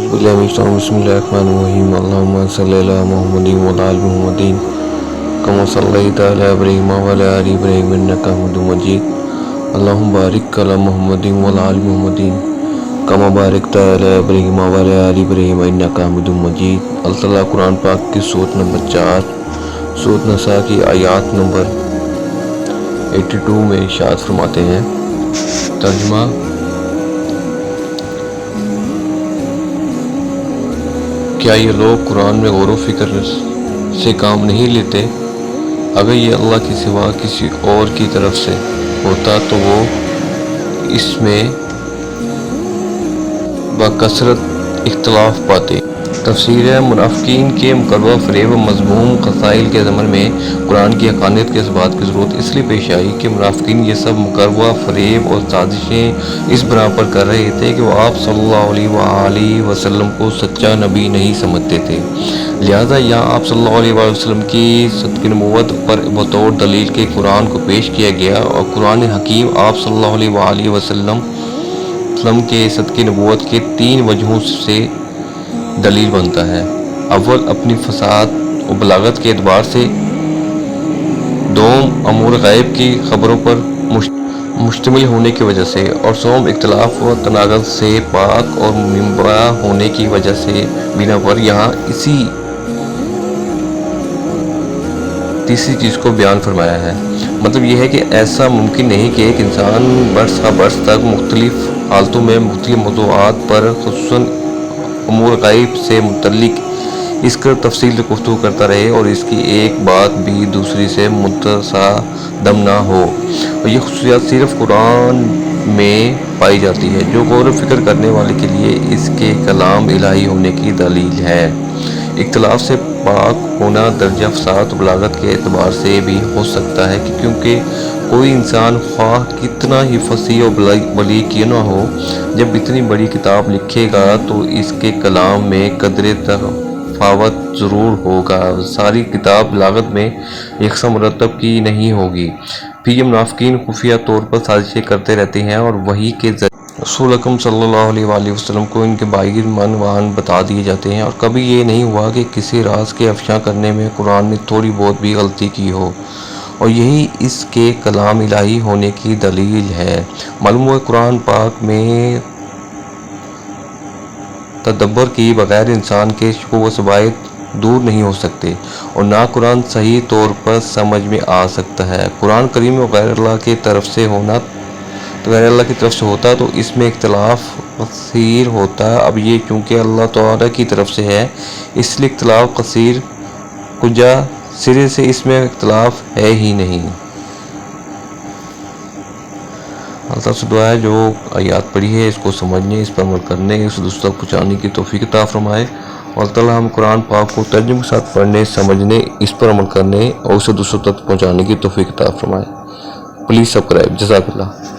बिस्मिल्लाहिर्रहमानिर्रहीम अल्लाहुम्मा सल्लि अला मुहम्मदिन व अला आलि मुहम्मदिन कमा सल्लैता अला इब्राहीम व अला आलि इब्राहीम इन्नका हमीदुम मजीद अल्लाहुम्मा बारिक अला मुहम्मदिन व अला आलि मुहम्मदिन कमा बारकता अला इब्राहीम व अला आलि इब्राहीम इन्नका हमीदुम मजीद। अल्लाह ताला कुरान पाक की सूरत नंबर 4 सूरत नसा की आयत नंबर 82 में इरशाद फरमाते हैं। तर्जुमा: क्या ये लोग कुरान में गौर व फिक्र से काम नहीं लेते? अगर ये अल्लाह के सिवा किसी और की तरफ से होता तो वो इसमें बकसरत इख्तलाफ पाते। तफसीर है, मुनाफिकीन के मुकर्रर फ़रेब व मज़मूम क़साइल के ज़मन में कुरान की हक़ानियत के इस बात की ज़रूरत इसलिए पेश आई कि मुनाफिकीन ये सब मुकर्रर फ़रेब और साजिशें इस बना पर कर रहे थे कि वो आप सल्लल्लाहु अलैहि वसल्लम को सच्चा नबी नहीं समझते थे। लिहाजा यहाँ आप सल्लल्लाहु अलैहि वसल्लम की सदक़े नबूवत पर बतौर दलील के कुरान को पेश किया गया और कुरान हकीम आप सल्लल्लाहु अलैहि वसल्लम के सदक़े नबूवत के 3 वजहों से दलील बनता है। अव्वल, अपनी फसाद और बलागत के एतबार से। दोम, अमूर गैब की खबरों पर मुश्तमिल होने की वजह से। और सोम, इख्तिलाफ व तनाज़ुज़ से पाक और मुनव्वरा होने की वजह से। बिना पर यहाँ इसी तीसरी चीज़ को बयान फरमाया है। मतलब यह है कि ऐसा मुमकिन नहीं कि एक इंसान बरस का बरस तक मुख्तलिफ हालतों में मुख्तलिफ मौज़ूआत पर खुसूसन अमूर गैब से मुतल्लिक इस कर तफसील से गुफ्तगू करता रहे और इसकी एक बात भी दूसरी से मुतसादम ना हो। और ये खुसूसियत सिर्फ कुरान में पाई जाती है, जो गौर व फिक्र करने वाले के लिए इसके कलाम इलाही होने की दलील है। इख्तिलाफ से पाक होना दर्जा फसाद बलागत के एतबार से भी हो सकता है कि क्योंकि कोई इंसान ख्वाह कितना ही फसीह और बलीग क्यों ना हो, जब इतनी बड़ी किताब लिखेगा तो इसके कलाम में कदरे तफावत ज़रूर होगा। सारी किताब बलागत में यकसा मुरतब की नहीं होगी। फिर ये मुनाफिकीन खुफिया तौर पर साजिशें करते रहते हैं और वही के रसूल अकरम सल्लल्लाहु अलैहि वसल्लम को इनके बाहर मनवान बता दिए जाते हैं। और कभी ये नहीं हुआ कि किसी राज के अफशा करने में कुरान ने थोड़ी बहुत भी गलती की हो, और यही इसके कलाम इलाही होने की दलील है। मालूम हुआ कुरान पाक में तदब्बर की बगैर इंसान के शुक व शबायत दूर नहीं हो सकते और ना कुरान सही तौर पर समझ में आ सकता है। कुरान करीम गैर अल्लाह की तरफ से होना तो गैर अल्लाह की तरफ से होता तो इसमें इख्तलाफ कसीर होता। अब ये चूँकि अल्लाह ताला की तरफ से है इसलिए इख्तलाफ कसीर कुजा सिरे से इसमें इख्तलाफ है ही नहीं। अल्लाह से दुआ है जो आयत पढ़ी है इसको समझने, इस पर अमल करने, उस दूसरों तक पहुँचाने की तौफीक अता फरमाए। और अल्लाह ताला हम कुरान पाक को तर्जुमे के साथ पढ़ने, समझने, इस पर अमल करने और उसे दूसरों तक पहुँचाने की तौफीक अता फरमाए। Please subscribe. जज़ाकल्लाह।